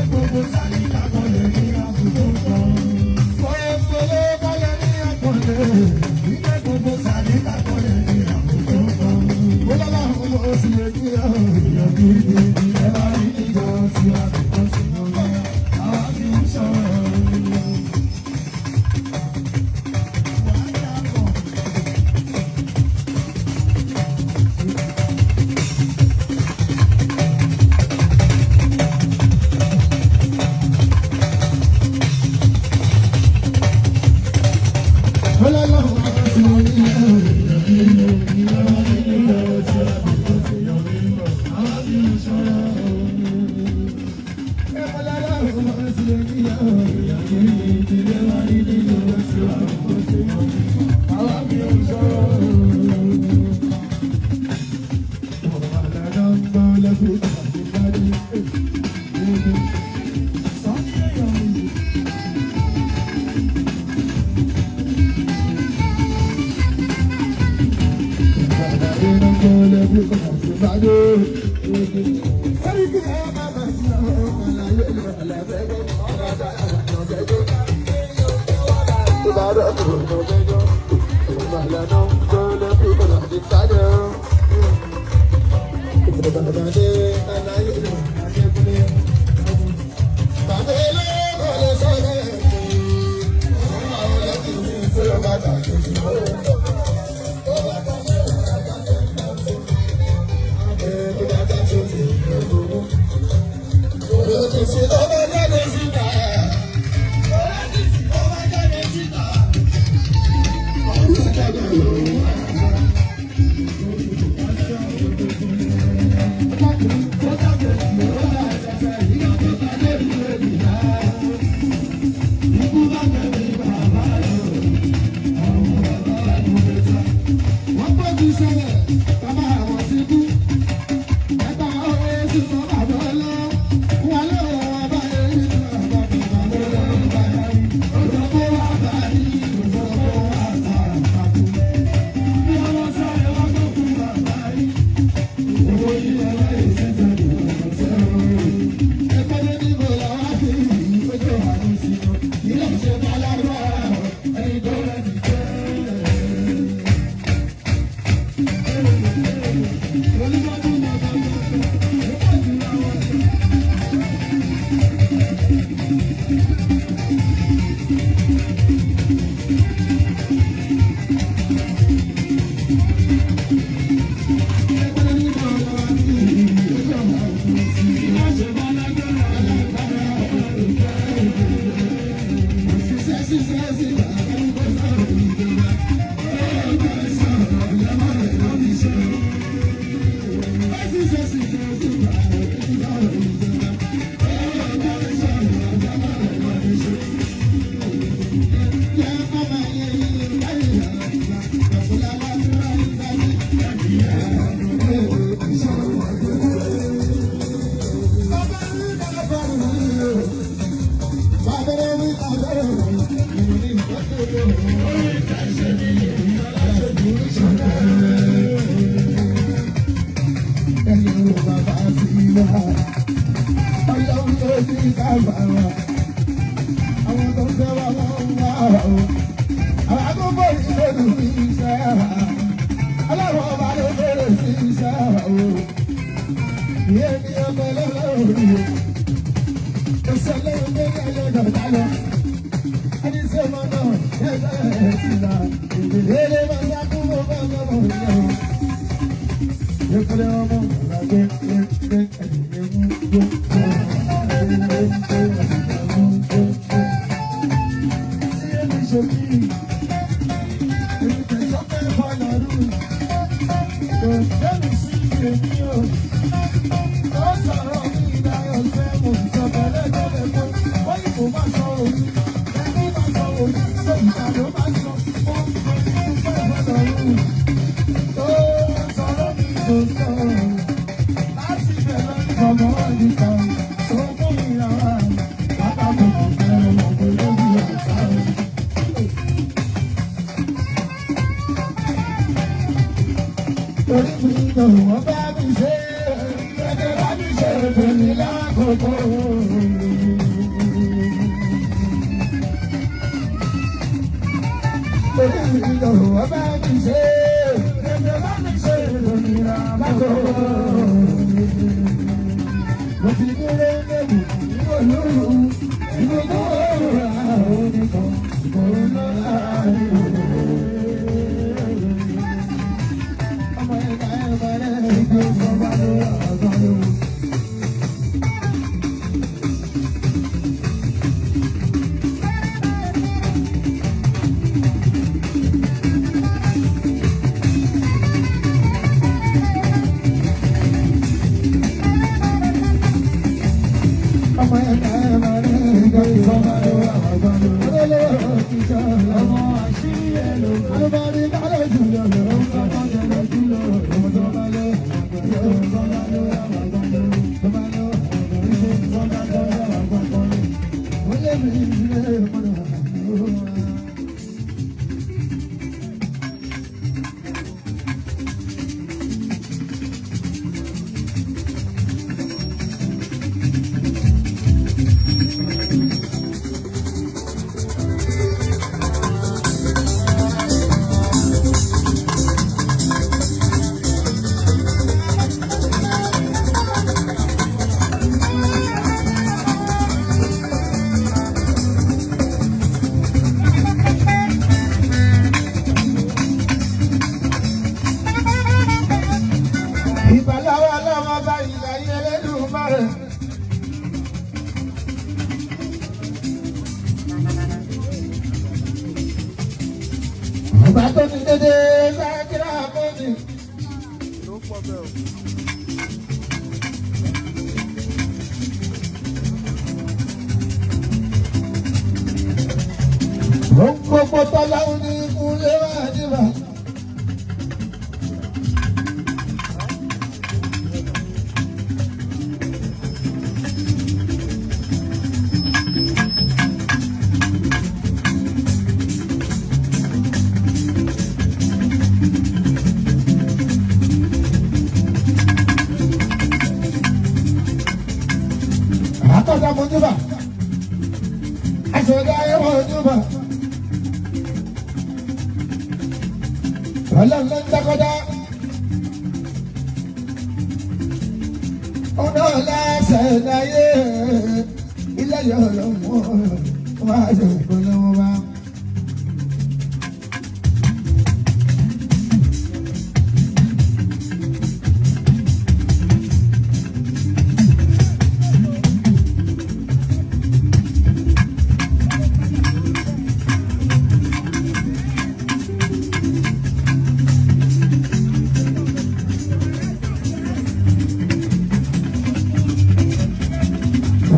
Gbogbo sáré kakọ̀ lè ní àbùkù kan. ọmọ àṣírí ẹ̀ ló ń bọ̀. Alùpàdé kálẹ̀ jùlọ lọ. Ọmọ tẹ̀lé jùlọ. Ọmọ tó bá lọ. Ọmọ bá lọ. Tó bá lọ. Ìṣe ìfọ̀dà tó yà wà gbọ́dọ̀. Ó lé mi ilé ìfọ̀dà. Ọba tó ti dédé sákìrá bọ́ọ̀dì. Ó ń gbogbo tọ́lá ní ìkúlé wá níbà. Akọ́dá mojúbà, aṣọ̀dá ẹ̀wọ̀n mojúbà. Ọlọ́run ló ń dákọ́dá. Ọ̀nà ọ̀làṣẹ̀ láyé ilé yọ̀ lọ́mọ́ wá ṣe ìpolówó wá.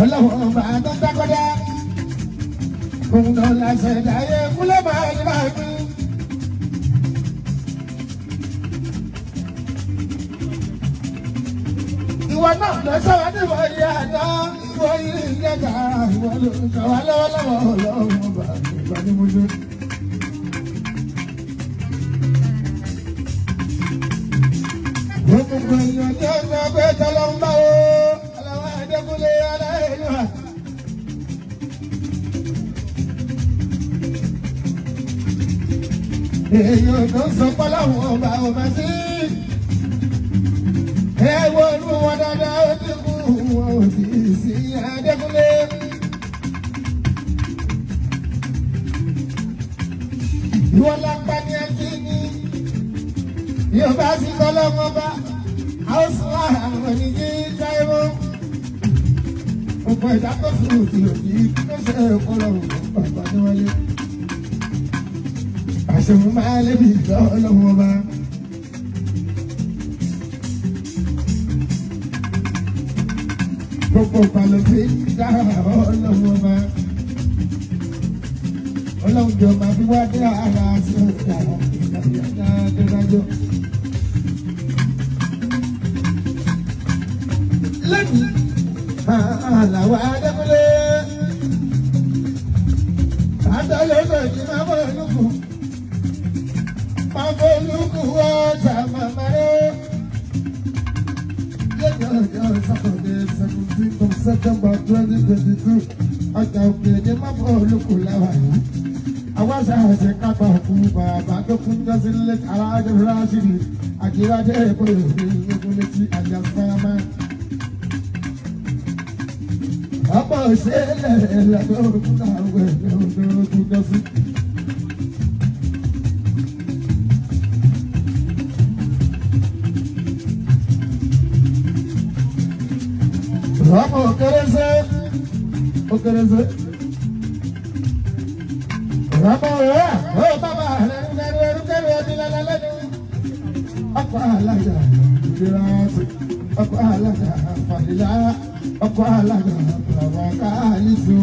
Ọlọ́run ọba tó dákọ́dá. Ọ̀nà ọ̀làṣẹ̀ láyé kúlẹ̀ máa ní máa gbé. Ìwọ náà lọ sọ̀rọ̀ níwọ̀ yìí àná, ìwọ yìí yẹ̀dá, ìwọ ló sọ̀rọ̀ lọ́wọ́lọ́wọ́ Ọlọ́run ọba ìgbà ni mo ṣe. Gbogbo èèyàn ní ọjọ́ pé tọ́lọ́ ń bá o, ọlọ́wọ́ Adékúnlé aláìlúwà. Èèyàn tó sọ pọ́lọ́wọ́ ọba ọba sí. Ẹ wo inú wọn dáadáa ó ti kú wọn ò sì sí Adékúnlé. Ìwọ lápá ní ẹjí ní. Yóò bá sí kọ́lọ́mọ́ bá. A ó sún àwọn oníjì sáyé mọ́. Gbogbo ìdá tó sùn òsì òsì kí ló ṣe kọ́lọ́mọ́ bàbá níwájú. Àṣẹ̀wò máa lébi ìjọ ọlọ́wọ́ bá. Gbogbo ìpàlọ́ fi ń dá ọlọ́wọ́ bá. Ọlọ́run jọ máa fi wá dé ara sí ọ̀dà ìdájọ́. Lẹ́yìn àlàwọ̀ Adékúnlé. Àtàlẹ́sẹ̀ kí máa bọ̀ lókun. Máa bọ̀ lókun ọjà màmá rẹ̀. Lẹ́yìn ọjọ́ Saturday 17th of September 2022. Ọjà òkèèrè máa bọ̀ lókun láwàá yìí. Àwọn aṣááṣe kápá òkú bàbá tó kún jọ́sí nílé aláàjọ Rashidi àkíwájú èkó ìròyìn ìgbógun létí àjà fáyámá. Ọ̀pọ̀ òṣèlè lọ́dọ̀ òkúta àwọn ẹ̀rọ òkú jọ́sí. Ọmọ òkèrèsé. Ọmọ rẹ̀ ó bàbá rẹ̀ ń bẹ̀rù kẹ́rù ẹbí lálẹ́lẹ́nu. Ọkọ̀ alájà ìdíra sí, ọkọ̀ alájà fàdílà, ọkọ̀ alájà bàbá káàlìsù.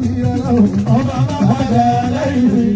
bí ọlọ́run. ọba má padà lẹ́yìn mi.